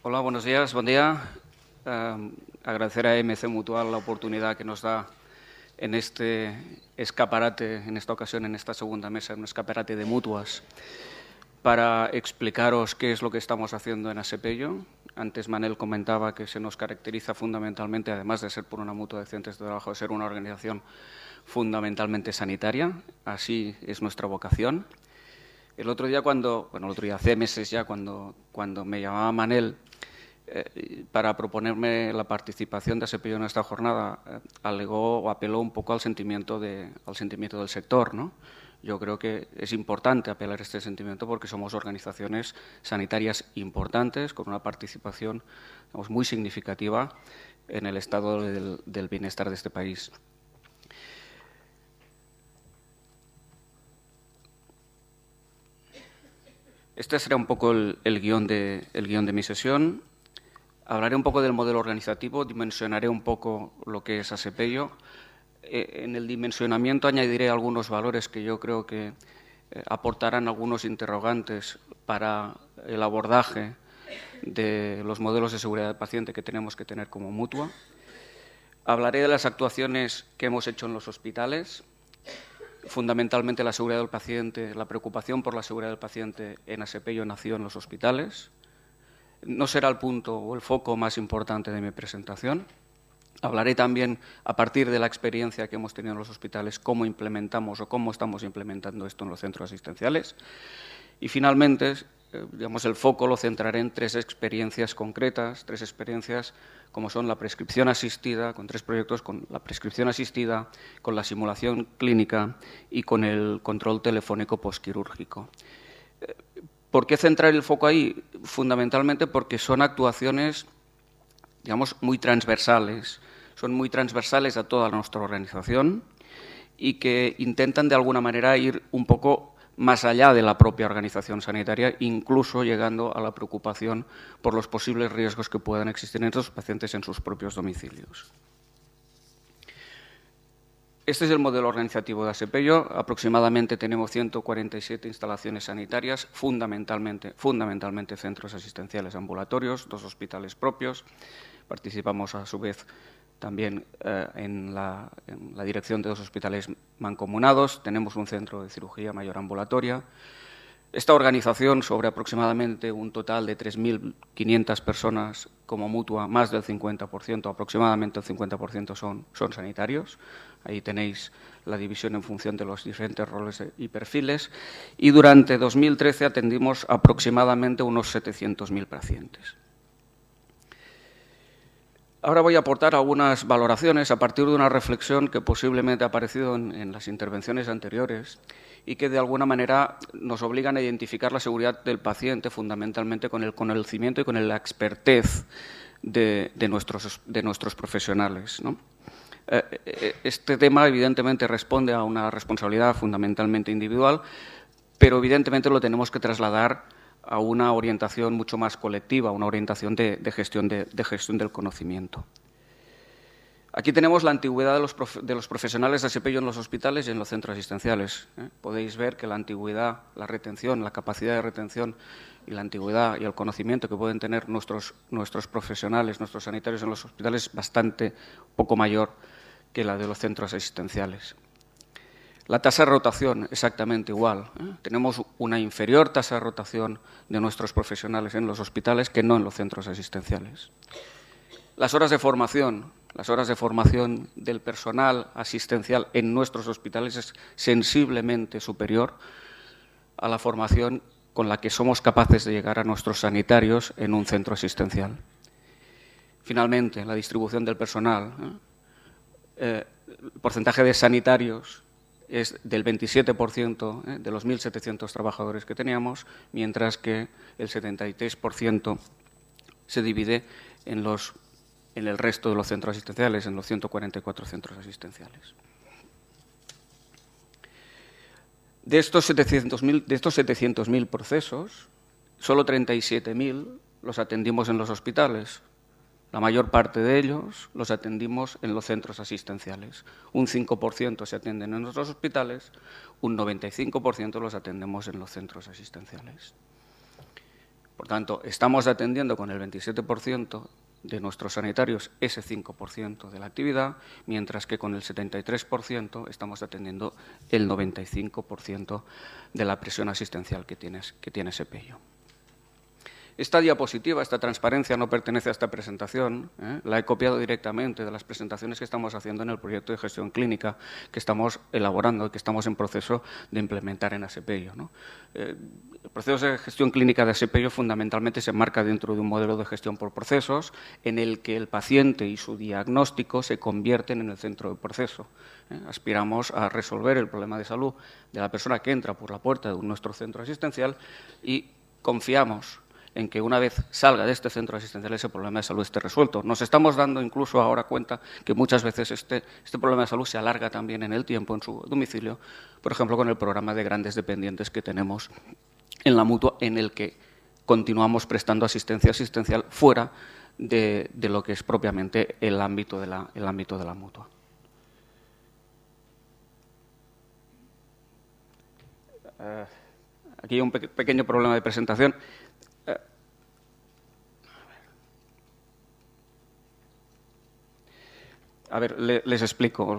Hola, buenos días, buen día. Agradecer a MC Mutual la oportunidad que nos da en este escaparate, en esta ocasión, en esta segunda mesa, un escaparate de mutuas, para explicaros qué es lo que estamos haciendo en Asepello. Antes Manel comentaba que se nos caracteriza fundamentalmente, además de ser por una mutua de centros de trabajo, de ser una organización fundamentalmente sanitaria. Así es nuestra vocación. El otro día hace meses ya, cuando me llamaba Manel para proponerme la participación de Asepello en esta jornada, alegó o apeló un poco al sentimiento del sector, ¿no? Yo creo que es importante apelar a este sentimiento porque somos organizaciones sanitarias importantes, con una participación, digamos, muy significativa en el estado del bienestar de este país. Este será un poco el guión de mi sesión. Hablaré un poco del modelo organizativo, dimensionaré un poco lo que es Asepello. En el dimensionamiento añadiré algunos valores que yo creo que aportarán algunos interrogantes para el abordaje de los modelos de seguridad del paciente que tenemos que tener como mutua. Hablaré de las actuaciones que hemos hecho en los hospitales, fundamentalmente la seguridad del paciente, la preocupación por la seguridad del paciente en Asepello nació en los hospitales. No será el punto o el foco más importante de mi presentación. Hablaré también, a partir de la experiencia que hemos tenido en los hospitales, cómo implementamos o cómo estamos implementando esto en los centros asistenciales. Y finalmente, digamos, el foco lo centraré en tres experiencias concretas, tres experiencias como son la prescripción asistida, con tres proyectos, con la prescripción asistida, con la simulación clínica y con el control telefónico postquirúrgico. ¿Por qué centrar el foco ahí? Fundamentalmente porque son actuaciones, digamos, muy transversales. Son muy transversales a toda nuestra organización y que intentan, de alguna manera, ir un poco más allá de la propia organización sanitaria, incluso llegando a la preocupación por los posibles riesgos que puedan existir en estos pacientes en sus propios domicilios. Este es el modelo organizativo de Asepello. Aproximadamente tenemos 147 instalaciones sanitarias, fundamentalmente centros asistenciales ambulatorios, 2 hospitales propios. Participamos, a su vez, también en la dirección de 2 hospitales mancomunados. Tenemos un centro de cirugía mayor ambulatoria. Esta organización, sobre aproximadamente un total de 3.500 personas como mutua, más del 50%, aproximadamente el 50% son sanitarios. Ahí tenéis la división en función de los diferentes roles y perfiles. Y durante 2013 atendimos aproximadamente unos 700.000 pacientes. Ahora voy a aportar algunas valoraciones a partir de una reflexión que posiblemente ha aparecido en las intervenciones anteriores y que de alguna manera nos obligan a identificar la seguridad del paciente fundamentalmente con el conocimiento y con la expertez de nuestros profesionales, ¿no? Este tema evidentemente responde a una responsabilidad fundamentalmente individual, pero evidentemente lo tenemos que trasladar a una orientación mucho más colectiva, una orientación de gestión del conocimiento. Aquí tenemos la antigüedad de los profesionales de Asepello en los hospitales y en los centros asistenciales. Podéis ver que la antigüedad, la retención, la capacidad de retención y la antigüedad y el conocimiento que pueden tener nuestros profesionales, nuestros sanitarios en los hospitales es bastante poco mayor que la de los centros asistenciales. La tasa de rotación, exactamente igual. Tenemos una inferior tasa de rotación de nuestros profesionales en los hospitales que no en los centros asistenciales. Las horas de formación del personal asistencial en nuestros hospitales es sensiblemente superior a la formación con la que somos capaces de llegar a nuestros sanitarios en un centro asistencial. Finalmente, la distribución del personal. El porcentaje de sanitarios es del 27% de los 1.700 trabajadores que teníamos, mientras que el 73% se divide en el resto de los centros asistenciales, en los 144 centros asistenciales. De estos 700.000 procesos, solo 37.000 los atendimos en los hospitales. La mayor parte de ellos los atendimos en los centros asistenciales. Un 5% se atienden en nuestros hospitales, un 95% los atendemos en los centros asistenciales. Por tanto, estamos atendiendo con el 27% de nuestros sanitarios ese 5% de la actividad, mientras que con el 73% estamos atendiendo el 95% de la presión asistencial que tiene ese PEIO. Esta diapositiva, esta transparencia, no pertenece a esta presentación. La he copiado directamente de las presentaciones que estamos haciendo en el proyecto de gestión clínica que estamos elaborando y que estamos en proceso de implementar en ASPEIO, ¿no? El proceso de gestión clínica de ASPEIO fundamentalmente se enmarca dentro de un modelo de gestión por procesos en el que el paciente y su diagnóstico se convierten en el centro del proceso. Aspiramos a resolver el problema de salud de la persona que entra por la puerta de nuestro centro asistencial y confiamos en que una vez salga de este centro asistencial ese problema de salud esté resuelto. Nos estamos dando incluso ahora cuenta que muchas veces este problema de salud se alarga también en el tiempo, en su domicilio, por ejemplo, con el programa de grandes dependientes que tenemos en la Mutua, en el que continuamos prestando asistencia asistencial fuera de lo que es propiamente el ámbito de la Mutua. Aquí hay un pequeño problema de presentación. A ver, os explico.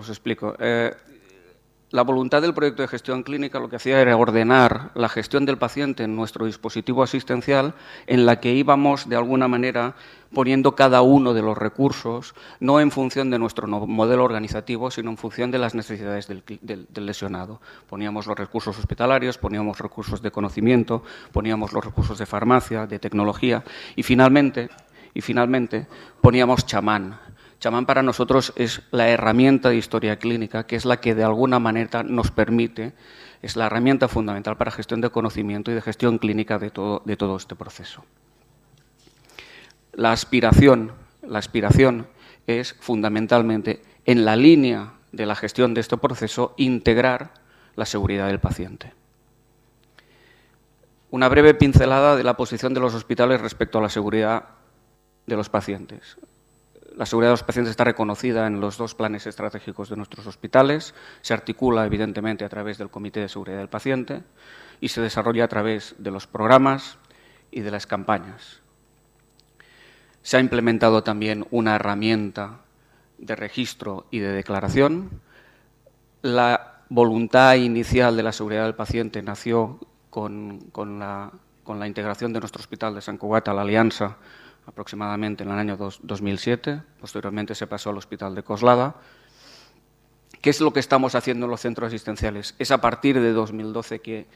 La voluntad del proyecto de gestión clínica lo que hacía era ordenar la gestión del paciente en nuestro dispositivo asistencial, en la que íbamos, de alguna manera, poniendo cada uno de los recursos, no en función de nuestro modelo organizativo, sino en función de las necesidades del lesionado. Poníamos los recursos hospitalarios, poníamos recursos de conocimiento, poníamos los recursos de farmacia, de tecnología y finalmente poníamos chamán. Chamán para nosotros es la herramienta de historia clínica, que es la que de alguna manera nos permite, es la herramienta fundamental para gestión de conocimiento y de gestión clínica de todo este proceso. La aspiración es fundamentalmente, en la línea de la gestión de este proceso, integrar la seguridad del paciente. Una breve pincelada de la posición de los hospitales respecto a la seguridad de los pacientes. La seguridad de los pacientes está reconocida en los dos planes estratégicos de nuestros hospitales, se articula evidentemente a través del Comité de Seguridad del Paciente y se desarrolla a través de los programas y de las campañas. Se ha implementado también una herramienta de registro y de declaración. La voluntad inicial de la seguridad del paciente nació con la integración de nuestro hospital de Sant Cugat a la Alianza aproximadamente en el año 2007, posteriormente se pasó al Hospital de Coslada. ¿Qué es lo que estamos haciendo en los centros asistenciales? Es a partir de 2012 que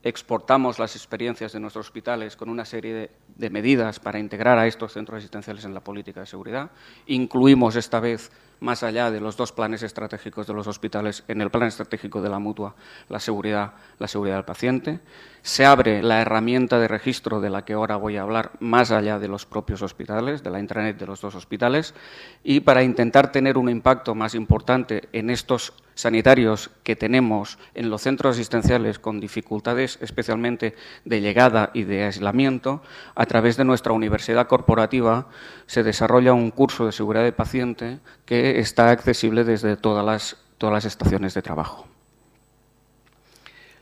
exportamos las experiencias de nuestros hospitales con una serie de medidas para integrar a estos centros asistenciales en la política de seguridad. Incluimos esta vez, más allá de los dos planes estratégicos de los hospitales, en el plan estratégico de la Mutua, la seguridad del paciente. Se abre la herramienta de registro de la que ahora voy a hablar, más allá de los propios hospitales, de la intranet de los dos hospitales, y para intentar tener un impacto más importante en estos sanitarios que tenemos en los centros asistenciales con dificultades especialmente de llegada y de aislamiento, a través de nuestra universidad corporativa se desarrolla un curso de seguridad del paciente que está accesible desde todas las estaciones de trabajo.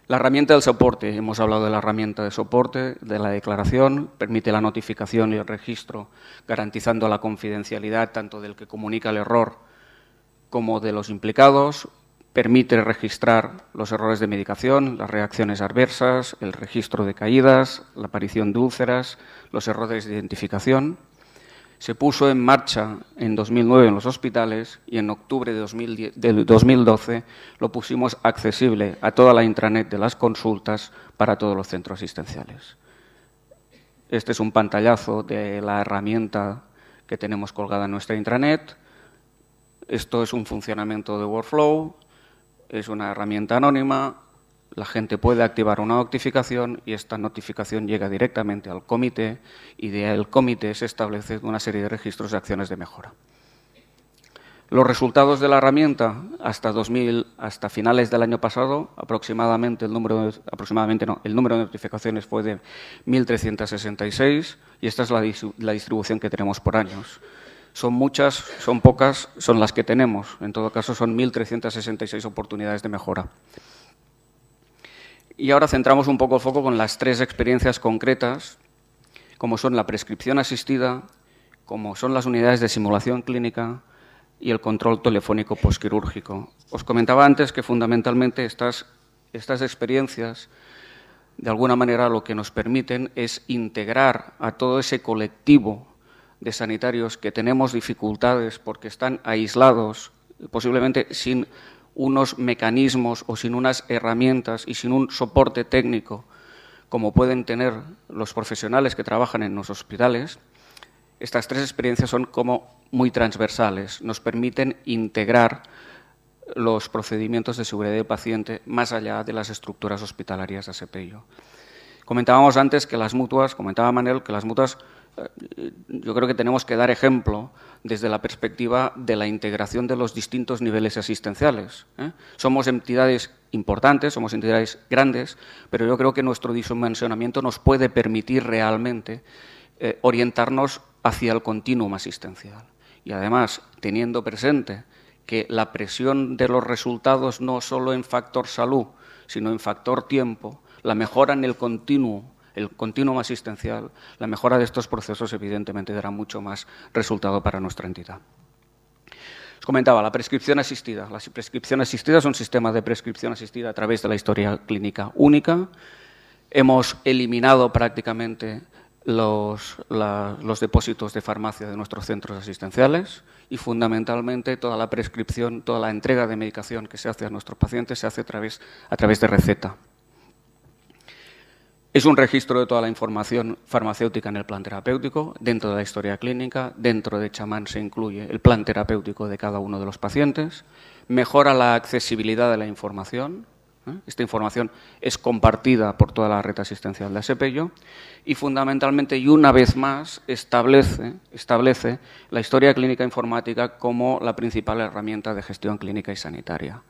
La herramienta del soporte, hemos hablado de la herramienta de soporte, de la declaración, permite la notificación y el registro, garantizando la confidencialidad tanto del que comunica el error como de los implicados, permite registrar los errores de medicación, las reacciones adversas, el registro de caídas, la aparición de úlceras, los errores de identificación. Se puso en marcha en 2009 en los hospitales y en octubre de 2012 lo pusimos accesible a toda la intranet de las consultas para todos los centros asistenciales. Este es un pantallazo de la herramienta que tenemos colgada en nuestra intranet. Esto es un funcionamiento de workflow, es una herramienta anónima. La gente puede activar una notificación y esta notificación llega directamente al comité y del comité se establece una serie de registros de acciones de mejora. Los resultados de la herramienta hasta finales del año pasado, el número de notificaciones fue de 1.366 y esta es la distribución que tenemos por años. Son muchas, son pocas, son las que tenemos. En todo caso, son 1.366 oportunidades de mejora. Y ahora centramos un poco el foco con las tres experiencias concretas como son la prescripción asistida, como son las unidades de simulación clínica y el control telefónico posquirúrgico. Os comentaba antes que fundamentalmente estas experiencias, de alguna manera, lo que nos permiten es integrar a todo ese colectivo de sanitarios que tenemos dificultades porque están aislados, posiblemente sin unos mecanismos o sin unas herramientas y sin un soporte técnico como pueden tener los profesionales que trabajan en los hospitales. Estas tres experiencias son como muy transversales, nos permiten integrar los procedimientos de seguridad del paciente más allá de las estructuras hospitalarias de SPIO. Comentábamos antes que las mutuas, comentaba Manel, que las mutuas, yo creo que tenemos que dar ejemplo desde la perspectiva de la integración de los distintos niveles asistenciales. Somos entidades importantes, somos entidades grandes, pero yo creo que nuestro dimensionamiento nos puede permitir realmente orientarnos hacia el continuum asistencial. Y además, teniendo presente que la presión de los resultados no solo en factor salud, sino en factor tiempo, la mejora en el continuum asistencial, la mejora de estos procesos evidentemente dará mucho más resultado para nuestra entidad. Os comentaba, la prescripción asistida. La prescripción asistida es un sistema de prescripción asistida a través de la historia clínica única. Hemos eliminado prácticamente los depósitos de farmacia de nuestros centros asistenciales y fundamentalmente toda la prescripción, toda la entrega de medicación que se hace a nuestros pacientes se hace a través de receta. Es un registro de toda la información farmacéutica en el plan terapéutico. Dentro de la historia clínica, dentro de Chamán se incluye el plan terapéutico de cada uno de los pacientes. Mejora la accesibilidad de la información. Esta información es compartida por toda la red asistencial de SPIO y fundamentalmente y una vez más establece la historia clínica informática como la principal herramienta de gestión clínica y sanitaria.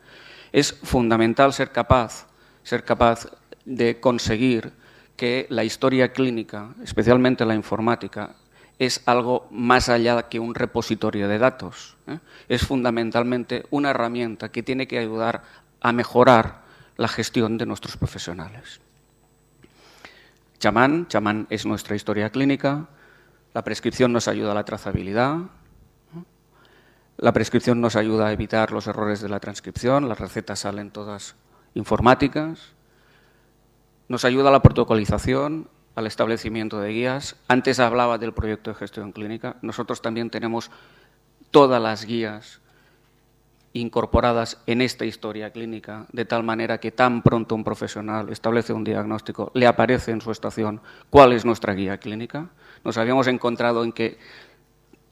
Es fundamental ser capaz de conseguir que la historia clínica, especialmente la informática, es algo más allá que un repositorio de datos. Es fundamentalmente una herramienta que tiene que ayudar a mejorar la gestión de nuestros profesionales. Chamán es nuestra historia clínica, la prescripción nos ayuda a la trazabilidad, la prescripción nos ayuda a evitar los errores de la transcripción, las recetas salen todas informáticas, nos ayuda a la protocolización, al establecimiento de guías. Antes hablaba del proyecto de gestión clínica, nosotros también tenemos todas las guías incorporadas en esta historia clínica, de tal manera que tan pronto un profesional establece un diagnóstico, le aparece en su estación cuál es nuestra guía clínica. Nos habíamos encontrado en que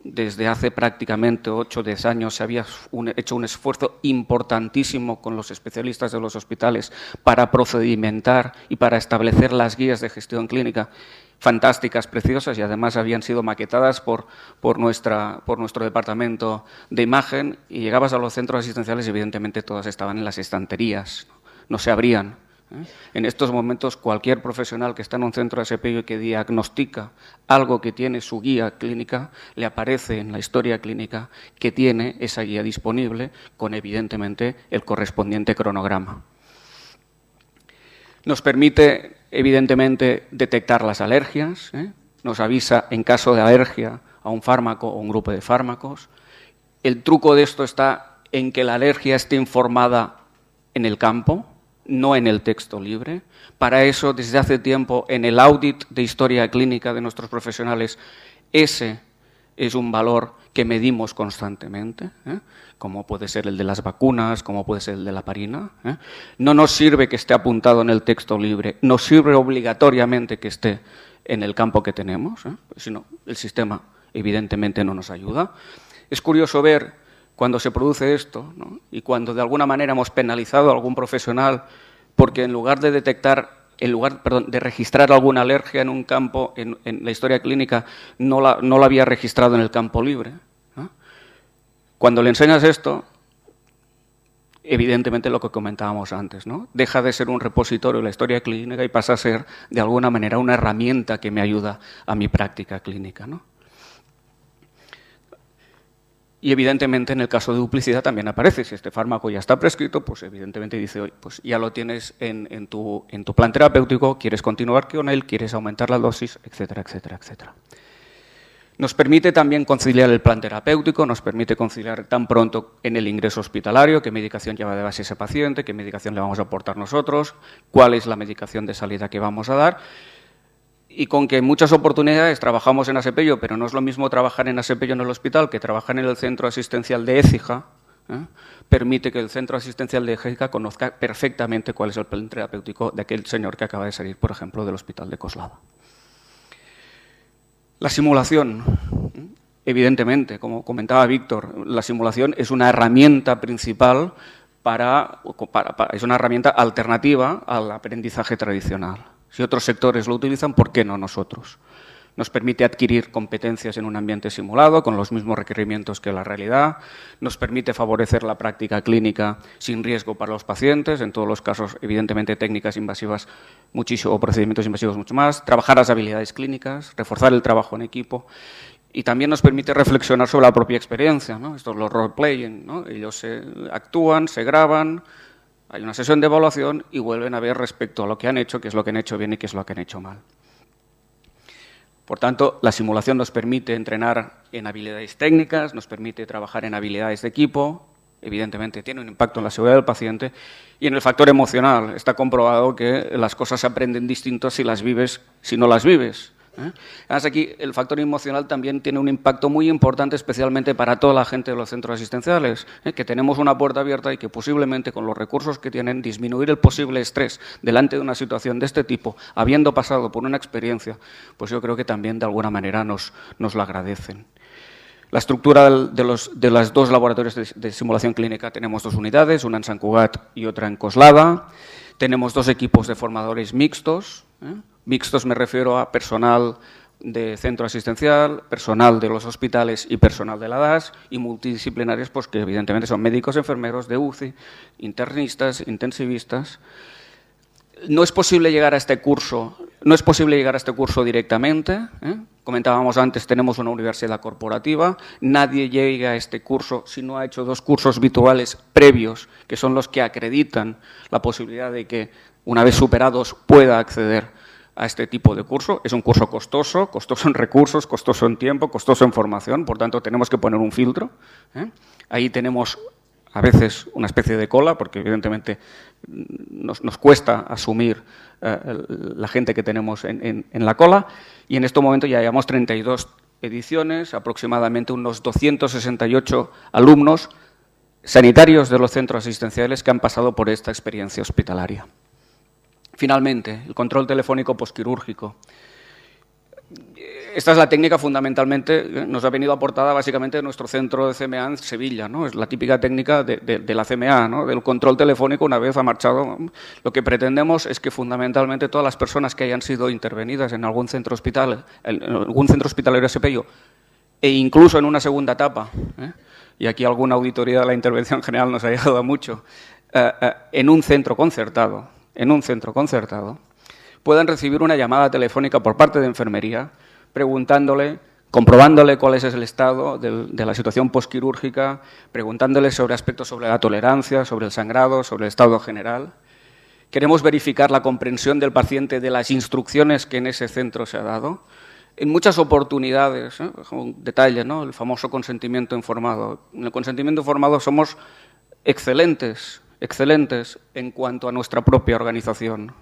desde hace prácticamente 8 o 10 años se había hecho un esfuerzo importantísimo con los especialistas de los hospitales para procedimentar y para establecer las guías de gestión clínica fantásticas, preciosas, y además habían sido maquetadas por nuestro departamento de imagen, y llegabas a los centros asistenciales y evidentemente todas estaban en las estanterías, no se abrían. En estos momentos cualquier profesional que está en un centro de SPIO y que diagnostica algo que tiene su guía clínica, le aparece en la historia clínica que tiene esa guía disponible con evidentemente el correspondiente cronograma. Nos permite evidentemente detectar las alergias, nos avisa en caso de alergia a un fármaco o un grupo de fármacos. El truco de esto está en que la alergia esté informada en el campo, no en el texto libre. Para eso, desde hace tiempo, en el audit de historia clínica de nuestros profesionales, ese es un valor que medimos constantemente, como puede ser el de las vacunas, como puede ser el de la parina. No nos sirve que esté apuntado en el texto libre, nos sirve obligatoriamente que esté en el campo que tenemos, si no, el sistema evidentemente no nos ayuda. Es curioso ver cuando se produce esto, ¿no? Y cuando de alguna manera hemos penalizado a algún profesional porque en lugar de registrar alguna alergia en un campo, en la historia clínica, no la había registrado en el campo libre. Cuando le enseñas esto, evidentemente lo que comentábamos antes, ¿no? Deja de ser un repositorio de la historia clínica y pasa a ser, de alguna manera, una herramienta que me ayuda a mi práctica clínica, ¿no? Y evidentemente en el caso de duplicidad también aparece. Si este fármaco ya está prescrito, pues evidentemente dice, oye, pues ya lo tienes en tu plan terapéutico, quieres continuar con él, quieres aumentar la dosis, etcétera, etcétera, etcétera. Nos permite también conciliar el plan terapéutico, nos permite conciliar tan pronto en el ingreso hospitalario, qué medicación lleva de base ese paciente, qué medicación le vamos a aportar nosotros, cuál es la medicación de salida que vamos a dar. Y con que en muchas oportunidades trabajamos en Asepello, pero no es lo mismo trabajar en Asepello en el hospital que trabajar en el centro asistencial de Écija, permite que el centro asistencial de Écija conozca perfectamente cuál es el plan terapéutico de aquel señor que acaba de salir, por ejemplo, del hospital de Coslada. La simulación, evidentemente, como comentaba Víctor, la simulación es una herramienta principal es una herramienta alternativa al aprendizaje tradicional. Si otros sectores lo utilizan, ¿por qué no nosotros? Nos permite adquirir competencias en un ambiente simulado, con los mismos requerimientos que la realidad, nos permite favorecer la práctica clínica sin riesgo para los pacientes, en todos los casos, evidentemente, técnicas invasivas muchísimo, o procedimientos invasivos mucho más, trabajar las habilidades clínicas, reforzar el trabajo en equipo, y también nos permite reflexionar sobre la propia experiencia, ¿no? Esto es los role-playing, ¿no? Ellos actúan, se graban, hay una sesión de evaluación y vuelven a ver respecto a lo que han hecho, qué es lo que han hecho bien y qué es lo que han hecho mal. Por tanto, la simulación nos permite entrenar en habilidades técnicas, nos permite trabajar en habilidades de equipo, evidentemente tiene un impacto en la seguridad del paciente, y en el factor emocional. Está comprobado que las cosas se aprenden distinto si las vives, si no las vives. Además, aquí el factor emocional también tiene un impacto muy importante, especialmente para toda la gente de los centros asistenciales, que tenemos una puerta abierta y que posiblemente con los recursos que tienen, disminuir el posible estrés delante de una situación de este tipo, habiendo pasado por una experiencia, pues yo creo que también de alguna manera nos lo agradecen. La estructura de los dos laboratorios de simulación clínica, tenemos dos unidades, una en Sant Cugat y otra en Coslada. Tenemos dos equipos de formadores mixtos. Mixtos me refiero a personal de centro asistencial, personal de los hospitales y personal de la DAS, y multidisciplinarios, pues que evidentemente son médicos, enfermeros de UCI, internistas, intensivistas. No es posible llegar a este curso directamente. Comentábamos antes, tenemos una universidad corporativa. Nadie llega a este curso si no ha hecho dos cursos virtuales previos, que son los que acreditan la posibilidad de que, una vez superados, pueda acceder a este tipo de curso. Es un curso costoso en recursos, costoso en tiempo, costoso en formación, por tanto tenemos que poner un filtro. Ahí tenemos a veces una especie de cola, porque evidentemente nos cuesta asumir la gente que tenemos en la cola, y en este momento ya llevamos 32 ediciones, aproximadamente unos 268 alumnos sanitarios de los centros asistenciales que han pasado por esta experiencia hospitalaria. Finalmente, el control telefónico posquirúrgico. Esta es la técnica fundamentalmente, nos ha venido aportada básicamente de nuestro centro de CMA en Sevilla, ¿no? Es la típica técnica de la CMA, ¿no? Del control telefónico una vez ha marchado. Lo que pretendemos es que fundamentalmente todas las personas que hayan sido intervenidas en algún centro hospitalario de Asepello, e incluso en una segunda etapa, y aquí alguna auditoría de la intervención general nos ha ayudado mucho, en un centro concertado, puedan recibir una llamada telefónica por parte de enfermería, comprobándole cuál es el estado de la situación posquirúrgica, preguntándole sobre aspectos sobre la tolerancia, sobre el sangrado, sobre el estado general. Queremos verificar la comprensión del paciente de las instrucciones que en ese centro se ha dado. En muchas oportunidades, un detalle, ¿no? El famoso consentimiento informado. En el consentimiento informado somos excelentes en cuanto a nuestra propia organización.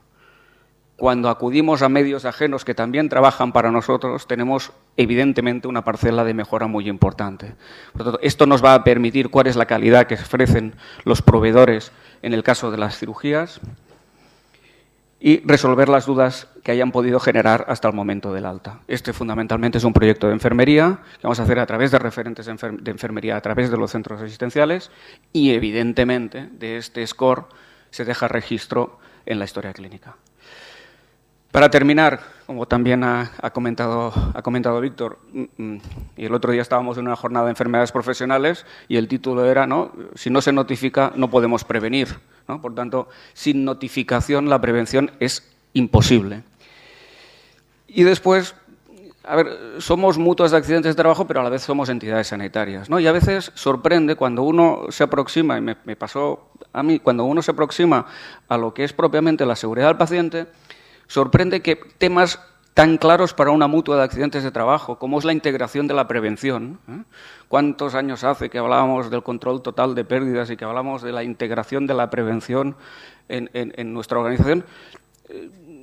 Cuando acudimos a medios ajenos que también trabajan para nosotros, tenemos evidentemente una parcela de mejora muy importante. Por lo tanto, esto nos va a permitir cuál es la calidad que ofrecen los proveedores en el caso de las cirugías y resolver las dudas que hayan podido generar hasta el momento del alta. Este fundamentalmente es un proyecto de enfermería que vamos a hacer a través de referentes de enfermería, a través de los centros asistenciales, y evidentemente de este score se deja registro en la historia clínica. Para terminar, como también ha comentado Víctor, y el otro día estábamos en una jornada de enfermedades profesionales y el título era, ¿no?, si no se notifica no podemos prevenir, ¿no? Por tanto, sin notificación la prevención es imposible. Y después, A ver, somos mutuas de accidentes de trabajo, pero a la vez somos entidades sanitarias, ¿no? Y a veces sorprende cuando uno se aproxima, y me pasó a mí, cuando uno se aproxima a lo que es propiamente la seguridad del paciente, sorprende que temas tan claros para una mutua de accidentes de trabajo, como es la integración de la prevención. ¿Cuántos años hace que hablábamos del control total de pérdidas y que hablamos de la integración de la prevención en nuestra organización?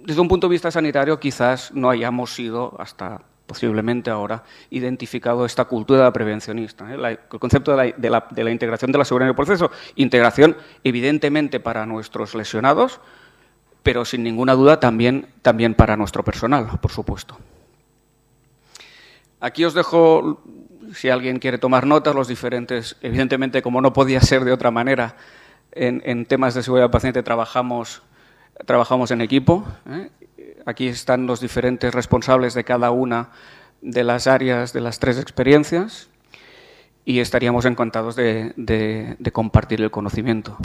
Desde un punto de vista sanitario, quizás no hayamos sido, hasta posiblemente ahora, identificado esta cultura prevencionista. El concepto de la integración de la seguridad en el proceso. Integración, evidentemente, para nuestros lesionados, pero sin ninguna duda también para nuestro personal, por supuesto. Aquí os dejo, si alguien quiere tomar notas, los diferentes, evidentemente, como no podía ser de otra manera, en temas de seguridad del paciente trabajamos en equipo. Aquí están los diferentes responsables de cada una de las áreas de las 3 experiencias y estaríamos encantados de compartir el conocimiento.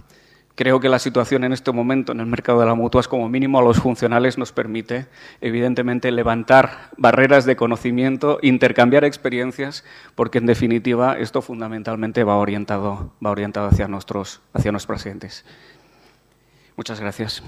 Creo que la situación en este momento en el mercado de la mutua es, como mínimo, a los funcionales nos permite, evidentemente, levantar barreras de conocimiento, intercambiar experiencias, porque, en definitiva, esto fundamentalmente va orientado hacia nuestros pacientes. Muchas gracias.